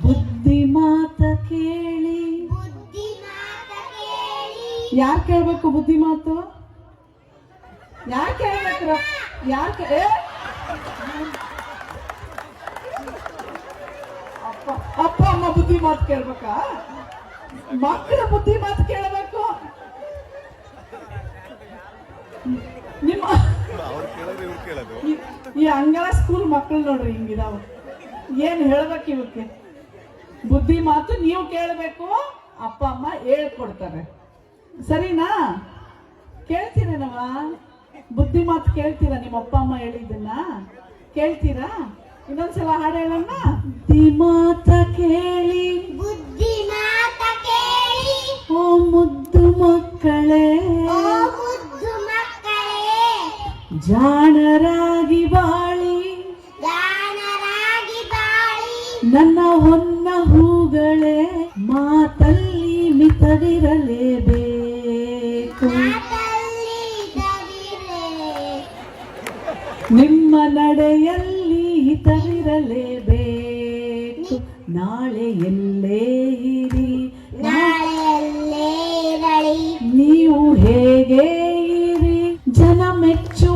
ಬುದ್ಧಿ ಮಾತ ಕೇಳಿ. ಯಾರು ಕೇಳ್ಬೇಕು ಬುದ್ಧಿ ಮಾತು? ಯಾರು ಕೇಳ್ಬೇಕು? ಅಪ್ಪ ಅಮ್ಮ ಬುದ್ಧಿ ಮಾತು ಕೇಳ್ಬೇಕಾ? ಮಕ್ಕಳ ಬುದ್ಧಿ ಮಾತು ಕೇಳಬೇಕು. ನಿಮ್ಮ ಈ ಅಂಗಳ ಸ್ಕೂಲ್ ಮಕ್ಕಳು ನೋಡ್ರಿ ಹಿಂಗಿದಾವ. ಏನ್ ಹೇಳ್ಬೇಕು ಇವಕ್ಕೆ? ಬುದ್ಧಿ ಮಾತು ನೀವು ಕೇಳಬೇಕು, ಅಪ್ಪ ಅಮ್ಮ ಹೇಳ್ಕೊಡ್ತಾರೆ. ಸರಿನಾ? ಕೇಳ್ತೀರೇನವ? ಬುದ್ಧಿ ಮಾತು ಕೇಳ್ತೀರಾ? ನಿಮ್ಮ ಅಪ್ಪ ಅಮ್ಮ ಹೇಳಿದ್ದನ್ನ ಕೇಳ್ತೀರಾ? ಇನ್ನೊಂದ್ಸಲ ಹಾಡು ಹೇಳೋಣ. ಬುದ್ಧಿ ಮಾತ ಕೇಳಿ, ಬುದ್ಧಿ ಮಾತ ಕೇಳಿ, ಓ ಮುದ್ದು ಮಕ್ಕಳೇ, ಮುದ್ದು ಮಕ್ಕಳೇ, ಜಾಣರಾಗಿ ಬಾಳಿ, ಜಾಣರಾಗಿ ಬಾಳಿ, ನನ್ನ ಹೊನ್ನ ಹೂಗಳೇ, ಮಾತಲ್ಲಿ ಮಿತವಿರಲೇಬೇಕು, ನಿಮ್ಮ ನಡೆಯಲ್ಲಿ ಹಿತವಿರಲೇಬೇಕು. ನಾಳೆ ಎಲ್ಲೇ ಇರಿ, ನಾಳೆಯಲ್ಲೇ ಇರಲಿ, ನೀವು ಹೇಗೆ ಇರಿ, ಜನ ಮೆಚ್ಚು